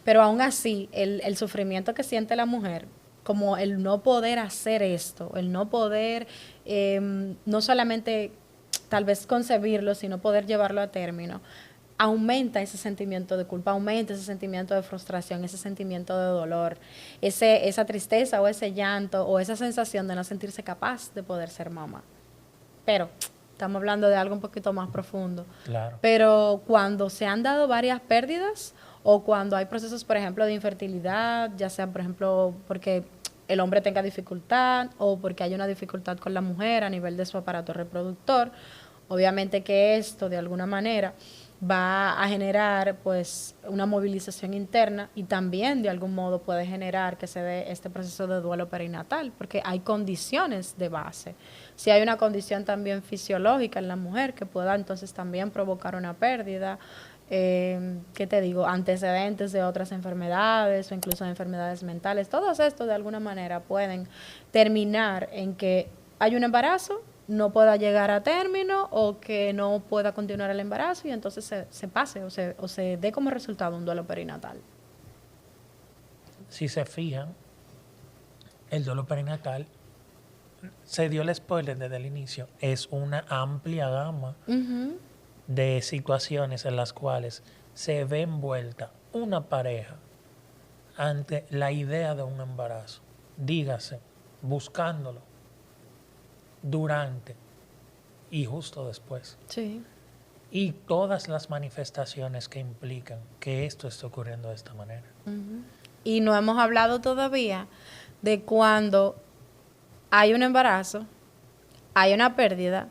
Pero aún así, el sufrimiento que siente la mujer, como el no poder hacer esto, el no poder no solamente tal vez concebirlo, sino poder llevarlo a término, aumenta ese sentimiento de culpa, aumenta ese sentimiento de frustración, ese sentimiento de dolor, esa tristeza o ese llanto o esa sensación de no sentirse capaz de poder ser mamá. Pero estamos hablando de algo un poquito más profundo. Claro. Pero cuando se han dado varias pérdidas o cuando hay procesos, por ejemplo, de infertilidad, ya sea, por ejemplo, porque el hombre tenga dificultad o porque hay una dificultad con la mujer a nivel de su aparato reproductor, obviamente que esto de alguna manera va a generar pues una movilización interna y también de algún modo puede generar que se dé este proceso de duelo perinatal, porque hay condiciones de base. Si hay una condición también fisiológica en la mujer que pueda entonces también provocar una pérdida, ¿qué te digo? Antecedentes de otras enfermedades o incluso de enfermedades mentales, todos estos de alguna manera pueden terminar en que hay un embarazo, no pueda llegar a término o que no pueda continuar el embarazo y entonces se pase o se dé como resultado un duelo perinatal. Si se fijan, el duelo perinatal, se dio el spoiler desde el inicio, es una amplia gama de situaciones en las cuales se ve envuelta una pareja ante la idea de un embarazo? Dígase, buscándolo, durante y justo después. Sí. Y todas las manifestaciones que implican que esto esté ocurriendo de esta manera. Ujú. Y no hemos hablado todavía de cuando hay un embarazo, hay una pérdida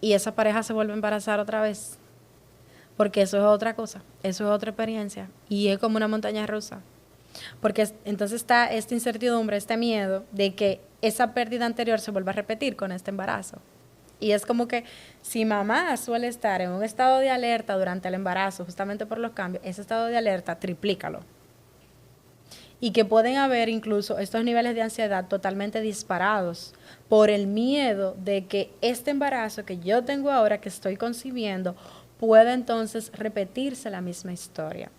y esa pareja se vuelve a embarazar otra vez. Porque eso es otra cosa, eso es otra experiencia y es como una montaña rusa. Porque entonces está esta incertidumbre, este miedo de que esa pérdida anterior se vuelva a repetir con este embarazo. Y es como que si mamá suele estar en un estado de alerta durante el embarazo, justamente por los cambios, ese estado de alerta, triplícalo. Y que pueden haber incluso estos niveles de ansiedad totalmente disparados por el miedo de que este embarazo que yo tengo ahora, que estoy concibiendo, pueda entonces repetirse la misma historia.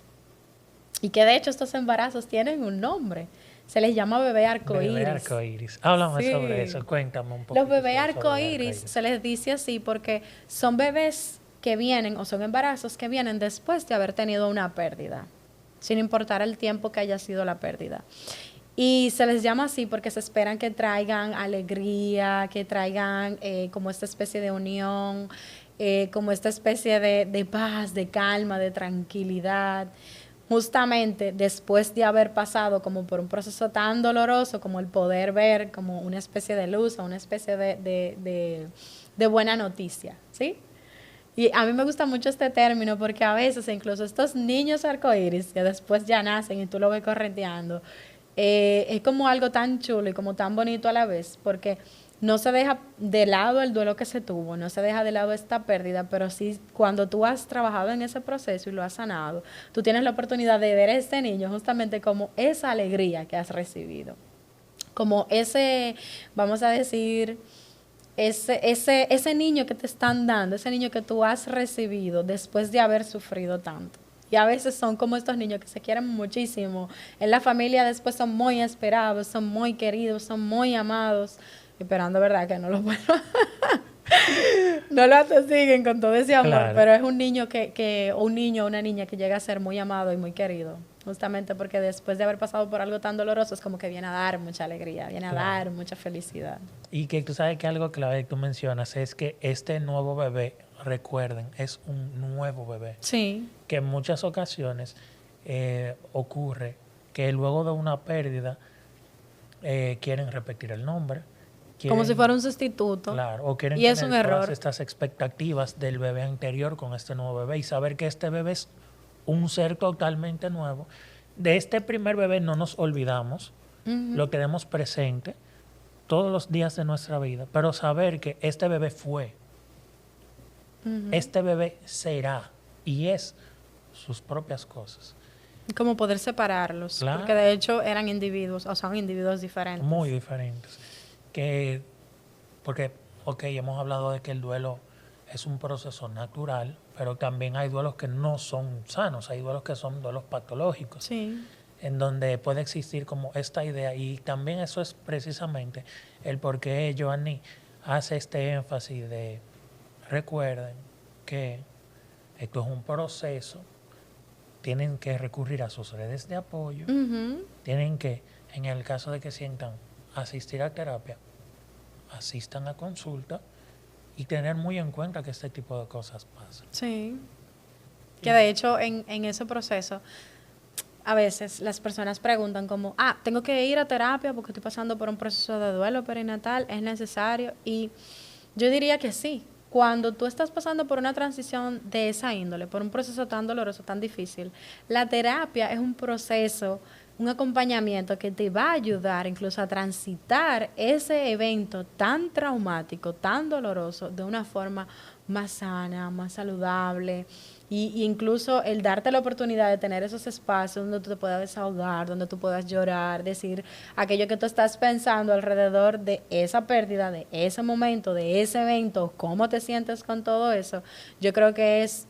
Y que de hecho estos embarazos tienen un nombre. Se les llama bebé arcoíris. Bebé arcoíris. Háblame Sí. sobre eso, cuéntame un poco. Los bebés arcoíris se les dice así porque son bebés que vienen o son embarazos que vienen después de haber tenido una pérdida, sin importar el tiempo que haya sido la pérdida. Y se les llama así porque se esperan que traigan alegría, que traigan como esta especie de unión, como esta especie de paz, de calma, de tranquilidad. Justamente después de haber pasado como por un proceso tan doloroso como el poder ver como una especie de luz o una especie de buena noticia, ¿sí? Y a mí me gusta mucho este término porque a veces incluso estos niños arcoíris que después ya nacen y tú lo ves correteando, es como algo tan chulo y como tan bonito a la vez, porque no se deja de lado el duelo que se tuvo, no se deja de lado esta pérdida, pero sí cuando tú has trabajado en ese proceso y lo has sanado, tú tienes la oportunidad de ver a este niño justamente como esa alegría que has recibido, como ese, vamos a decir, ese niño que te están dando, ese niño que tú has recibido después de haber sufrido tanto. Y a veces son como estos niños que se quieren muchísimo. En la familia después son muy esperados, son muy queridos, son muy amados. Esperando, ¿verdad? Que no lo vuelvan. No lo asiguen con todo ese amor. Claro. Pero es un niño o un niño o una niña que llega a ser muy amado y muy querido. Justamente porque después de haber pasado por algo tan doloroso es como que viene a dar mucha alegría, viene a dar mucha felicidad. Y que tú sabes que algo clave que tú mencionas es que este nuevo bebé, recuerden, es un nuevo bebé. Sí. Que en muchas ocasiones ocurre que luego de una pérdida quieren repetir el nombre. Como si fuera un sustituto. Claro, o quieren y es tener un error. todas estas expectativas del bebé anterior con este nuevo bebé y saber que este bebé es un ser totalmente nuevo. De este primer bebé no nos olvidamos, lo tenemos presente todos los días de nuestra vida, pero saber que este bebé fue, este bebé será y es sus propias cosas. Como poder separarlos, Claro. porque de hecho eran individuos, o son individuos diferentes. Muy diferentes. Porque, hemos hablado de que el duelo es un proceso natural, pero también hay duelos que no son sanos, hay duelos que son duelos patológicos, Sí. en donde puede existir como esta idea, y también eso es precisamente el por qué Joanny hace este énfasis de recuerden que esto es un proceso, tienen que recurrir a sus redes de apoyo, tienen que, en el caso de que sientan asistir a terapia, asistan a consulta y tener muy en cuenta que este tipo de cosas pasan. Sí. Que de hecho en ese proceso a veces las personas preguntan como, tengo que ir a terapia porque estoy pasando por un proceso de duelo perinatal, ¿es necesario? Y yo diría que sí. Cuando tú estás pasando por una transición de esa índole, por un proceso tan doloroso, tan difícil, la terapia es un proceso, un acompañamiento que te va a ayudar incluso a transitar ese evento tan traumático, tan doloroso, de una forma más sana, más saludable. Y incluso el darte la oportunidad de tener esos espacios donde tú te puedas desahogar, donde tú puedas llorar, decir aquello que tú estás pensando alrededor de esa pérdida, de ese momento, de ese evento, cómo te sientes con todo eso, yo creo que es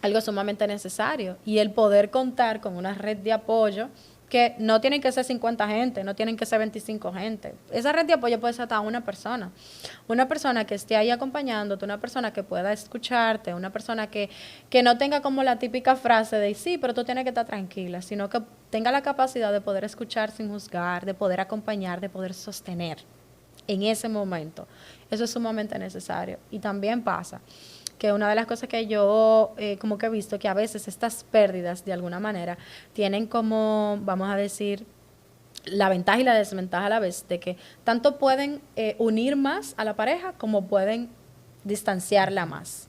algo sumamente necesario. Y el poder contar con una red de apoyo que no tienen que ser 50 gente, no tienen que ser 25 gente. Esa red de apoyo puede ser hasta una persona que esté ahí acompañándote, una persona que pueda escucharte, una persona que no tenga como la típica frase de sí, pero tú tienes que estar tranquila, sino que tenga la capacidad de poder escuchar sin juzgar, de poder acompañar, de poder sostener en ese momento. Eso es sumamente necesario. Y también pasa que una de las cosas que yo como que he visto, que a veces estas pérdidas de alguna manera tienen como, vamos a decir, la ventaja y la desventaja a la vez, de que tanto pueden unir más a la pareja como pueden distanciarla más.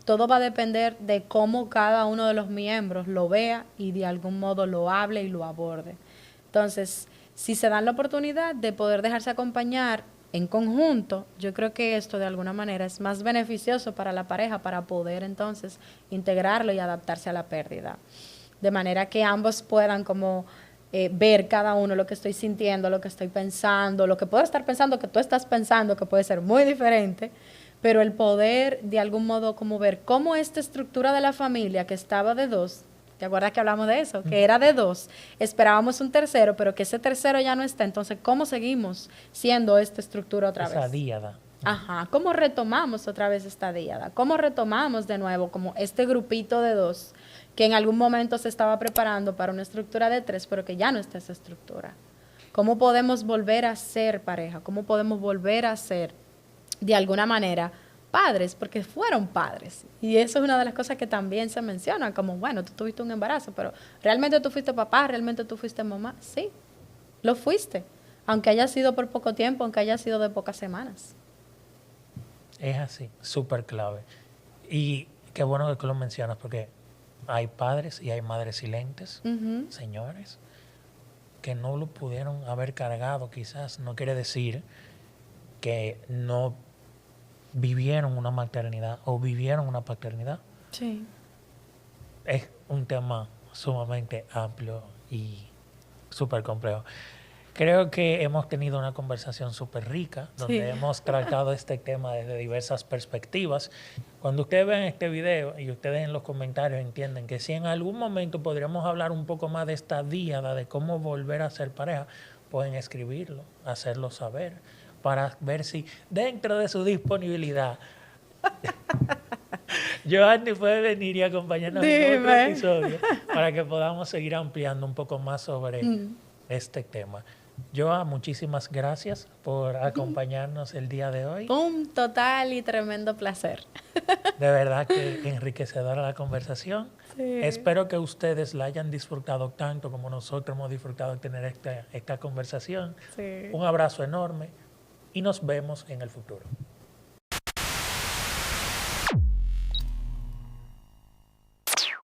Todo va a depender de cómo cada uno de los miembros lo vea y de algún modo lo hable y lo aborde. Entonces, si se dan la oportunidad de poder dejarse acompañar en conjunto, yo creo que esto de alguna manera es más beneficioso para la pareja para poder entonces integrarlo y adaptarse a la pérdida. De manera que ambos puedan como ver cada uno lo que estoy sintiendo, lo que estoy pensando, lo que puedo estar pensando que tú estás pensando, que puede ser muy diferente, pero el poder de algún modo como ver cómo esta estructura de la familia que estaba de dos, ¿te acuerdas que hablamos de eso? Que era de dos, esperábamos un tercero, pero que ese tercero ya no está. Entonces, ¿cómo seguimos siendo esta estructura otra vez? Esa díada. Ajá, ¿cómo retomamos otra vez esta díada? ¿Cómo retomamos de nuevo como este grupito de dos que en algún momento se estaba preparando para una estructura de tres, pero que ya no está esa estructura? ¿Cómo podemos volver a ser pareja? ¿Cómo podemos volver a ser, de alguna manera, padres? Porque fueron padres. Y eso es una de las cosas que también se menciona, como, bueno, tú tuviste un embarazo, pero ¿realmente tú fuiste papá? ¿Realmente tú fuiste mamá? Sí, lo fuiste. Aunque haya sido por poco tiempo, aunque haya sido de pocas semanas. Es así, súper clave. Y qué bueno que tú lo mencionas, porque hay padres y hay madres silentes, señores, que no lo pudieron haber cargado quizás. No quiere decir que no vivieron una maternidad o vivieron una paternidad. Sí. Es un tema sumamente amplio y súper complejo. Creo que hemos tenido una conversación súper rica, donde hemos tratado este tema desde diversas perspectivas. Cuando ustedes ven este video y ustedes en los comentarios entienden que si en algún momento podríamos hablar un poco más de esta díada, de cómo volver a ser pareja, pueden escribirlo, hacerlo saber, para ver si dentro de su disponibilidad Joanny puede venir y acompañarnos en otro episodio para que podamos seguir ampliando un poco más sobre este tema. Joa, muchísimas gracias por acompañarnos el día de hoy. Un total y tremendo placer. De verdad que enriquecedora la conversación. Sí. Espero que ustedes la hayan disfrutado tanto como nosotros hemos disfrutado de tener esta conversación. Sí. Un abrazo enorme y nos vemos en el futuro.